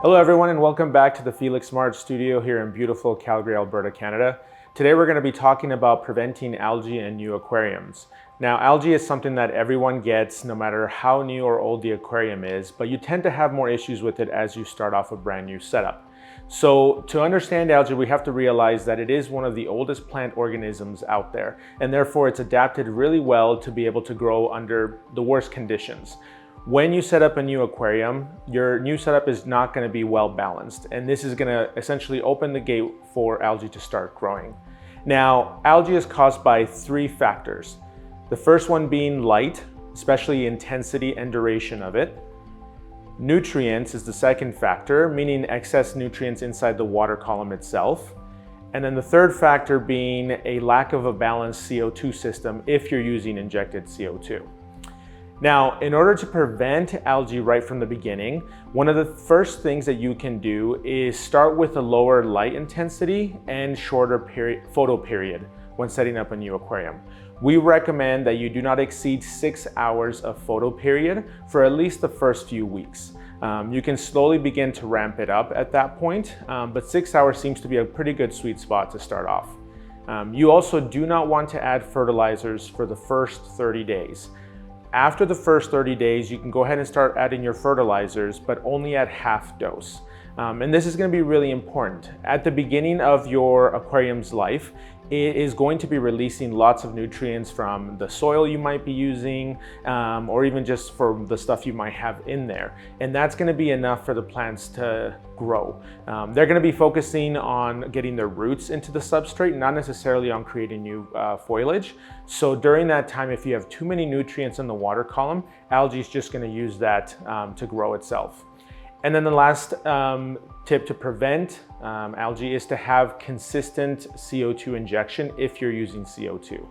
Hello everyone and welcome back to the Felix Smart Studio here in beautiful Calgary, Alberta, Canada. Today we're going to be talking about preventing algae in new aquariums. Now algae is something that everyone gets no matter how new or old the aquarium is, but you tend to have more issues with it as you start off a brand new setup. So to understand algae, we have to realize that it is one of the oldest plant organisms out there, and therefore it's adapted really well to be able to grow under the worst conditions. When you set up a new aquarium, your new setup is not going to be well balanced, and this is going to essentially open the gate for algae to start growing. Now, algae is caused by three factors. The first one being light, especially intensity and duration of it. Nutrients is the second factor, meaning excess nutrients inside the water column itself. And then the third factor being a lack of a balanced CO2 system if you're using injected CO2. Now, in order to prevent algae right from the beginning, one of the first things that you can do is start with a lower light intensity and shorter photo period when setting up a new aquarium. We recommend that you do not exceed 6 hours of photo period for at least the first few weeks. You can slowly begin to ramp it up at that point, but 6 hours seems to be a pretty good sweet spot to start off. You also do not want to add fertilizers for the first 30 days. After the first 30 days, you can go ahead and start adding your fertilizers, but only at half dose. And this is going to be really important. At the beginning of your aquarium's life, it is going to be releasing lots of nutrients from the soil you might be using, or even just from the stuff you might have in there. And that's going to be enough for the plants to grow. They're going to be focusing on getting their roots into the substrate, not necessarily on creating new foliage. So during that time, if you have too many nutrients in the water column, algae is just going to use that to grow itself. And then the last tip to prevent algae is to have consistent CO2 injection if you're using CO2.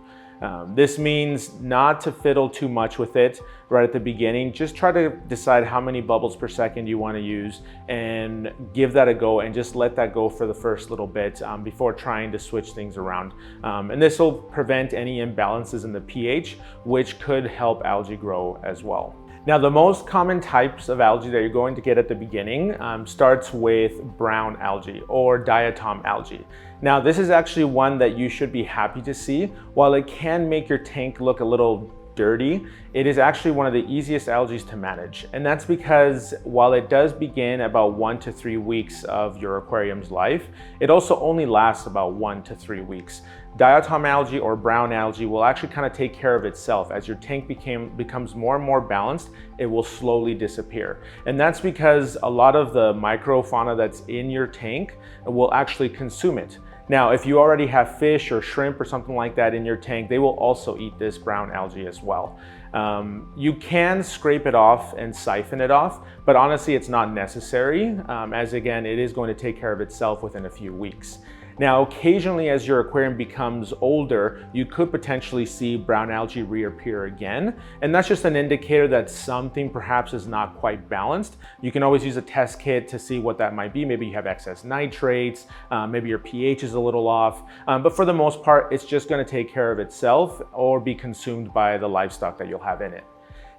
This means not to fiddle too much with it right at the beginning. Just try to decide how many bubbles per second you want to use and give that a go, and just let that go for the first little bit before trying to switch things around. And this will prevent any imbalances in the pH, which could help algae grow as well. Now, the most common types of algae that you're going to get at the beginning starts with brown algae or diatom algae. Now, this is actually one that you should be happy to see. While it can make your tank look a little dirty, it is actually one of the easiest algae to manage. And that's because while it does begin about 1 to 3 weeks of your aquarium's life, it also only lasts about 1 to 3 weeks. Diatom algae or brown algae will actually kind of take care of itself. As your tank becomes more and more balanced, it will slowly disappear. And that's because a lot of the microfauna that's in your tank will actually consume it. Now, if you already have fish or shrimp or something like that in your tank, they will also eat this brown algae as well. You can scrape it off and siphon it off, but honestly, it's not necessary, as again, it is going to take care of itself within a few weeks. Now, occasionally as your aquarium becomes older, you could potentially see brown algae reappear again. And that's just an indicator that something perhaps is not quite balanced. You can always use a test kit to see what that might be. Maybe you have excess nitrates, maybe your pH is a little off. But for the most part, it's just going to take care of itself or be consumed by the livestock that you'll have in it.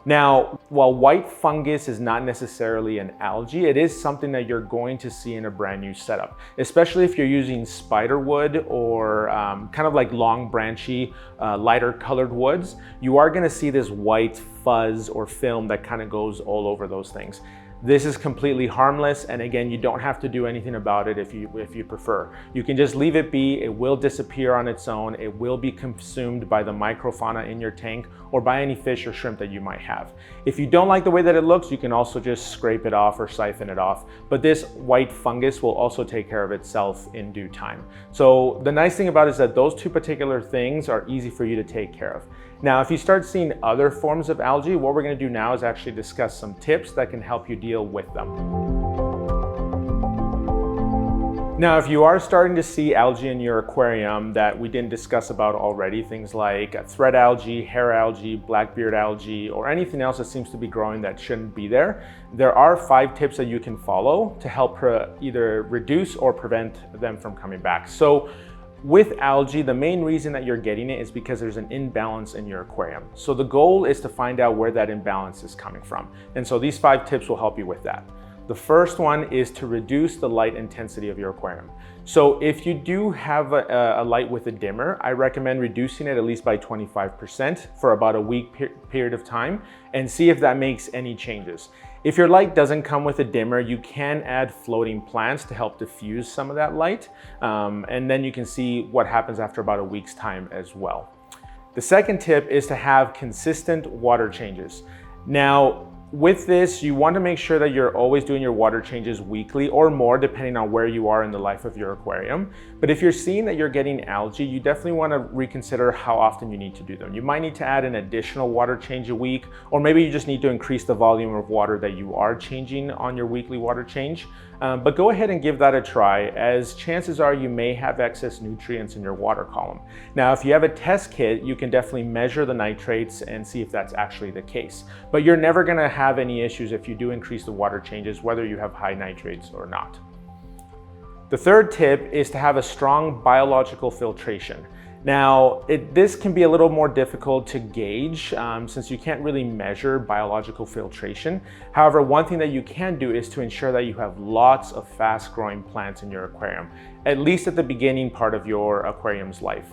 Now, while white fungus is not necessarily an algae, it is something that you're going to see in a brand new setup, especially if you're using spiderwood or kind of like long branchy, lighter colored woods. You are going to see this white fuzz or film that kind of goes all over those things. This is completely harmless, and again, you don't have to do anything about it if you prefer. You can just leave it be. It will disappear on its own. It will be consumed by the microfauna in your tank or by any fish or shrimp that you might have. If you don't like the way that it looks, you can also just scrape it off or siphon it off. But this white fungus will also take care of itself in due time. So the nice thing about it is that those two particular things are easy for you to take care of. Now, if you start seeing other forms of algae, what we're going to do now is actually discuss some tips that can help you deal with them. Now, if you are starting to see algae in your aquarium that we didn't discuss about already, things like thread algae, hair algae, blackbeard algae, or anything else that seems to be growing that shouldn't be there are 5 tips that you can follow to help either reduce or prevent them from coming back. So with algae, the main reason that you're getting it is because there's an imbalance in your aquarium. So the goal is to find out where that imbalance is coming from. And so these 5 tips will help you with that. The first one is to reduce the light intensity of your aquarium. So if you do have a light with a dimmer, I recommend reducing it at least by 25% for about a week period of time and see if that makes any changes. If your light doesn't come with a dimmer, you can add floating plants to help diffuse some of that light. And then you can see what happens after about a week's time as well. The second tip is to have consistent water changes. Now, with this, you want to make sure that you're always doing your water changes weekly or more, depending on where you are in the life of your aquarium. But if you're seeing that you're getting algae, you definitely want to reconsider how often you need to do them. You might need to add an additional water change a week, or maybe you just need to increase the volume of water that you are changing on your weekly water change. But go ahead and give that a try, as chances are you may have excess nutrients in your water column. Now, if you have a test kit, you can definitely measure the nitrates and see if that's actually the case. But you're never going to have any issues if you do increase the water changes, whether you have high nitrates or not. The third tip is to have a strong biological filtration. Now, this can be a little more difficult to gauge since you can't really measure biological filtration. However, one thing that you can do is to ensure that you have lots of fast-growing plants in your aquarium, at least at the beginning part of your aquarium's life.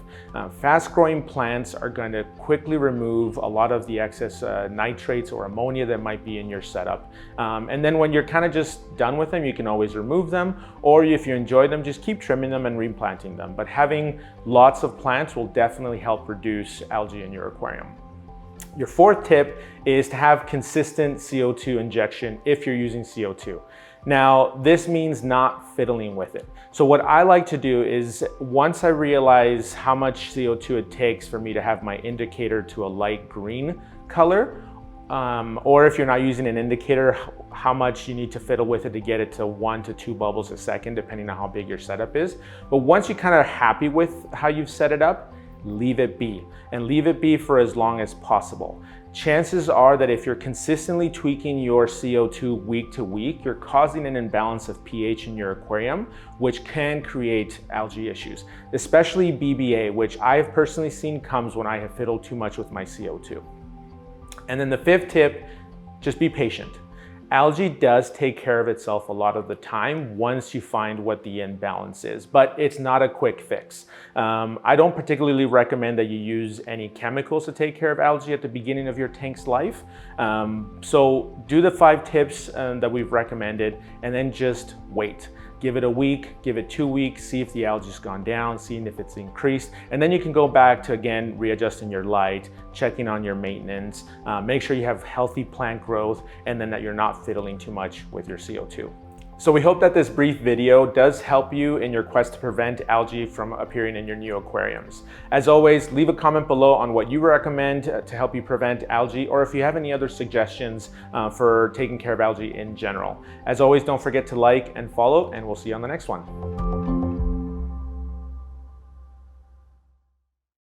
Fast-growing plants are going to quickly remove a lot of the excess nitrates or ammonia that might be in your setup. And then when you're kind of just done with them, you can always remove them, or if you enjoy them, just keep trimming them and replanting them. But having lots of plants will definitely help reduce algae in your aquarium. Your fourth tip is to have consistent CO2 injection if you're using CO2. Now, this means not fiddling with it. So what I like to do is, once I realize how much CO2 it takes for me to have my indicator to a light green color, or if you're not using an indicator, how much you need to fiddle with it to get it to 1 to 2 bubbles a second, depending on how big your setup is. But once you're kind of happy with how you've set it up, leave it be, and leave it be for as long as possible. Chances are that if you're consistently tweaking your CO2 week to week, you're causing an imbalance of pH in your aquarium, which can create algae issues, especially BBA, which I've personally seen comes when I have fiddled too much with my CO2. And then the fifth tip, just be patient. Algae does take care of itself a lot of the time once you find what the imbalance is, but it's not a quick fix. I don't particularly recommend that you use any chemicals to take care of algae at the beginning of your tank's life. So do the 5 tips that we've recommended, and then just wait. Give it a week, give it 2 weeks, see if the algae's gone down, seeing if it's increased, and then you can go back to, again, readjusting your light, checking on your maintenance, make sure you have healthy plant growth, and then that you're not fiddling too much with your CO2. So we hope that this brief video does help you in your quest to prevent algae from appearing in your new aquariums. As always, leave a comment below on what you recommend to help you prevent algae, or if you have any other suggestions for taking care of algae in general. As always, don't forget to like and follow, and we'll see you on the next one.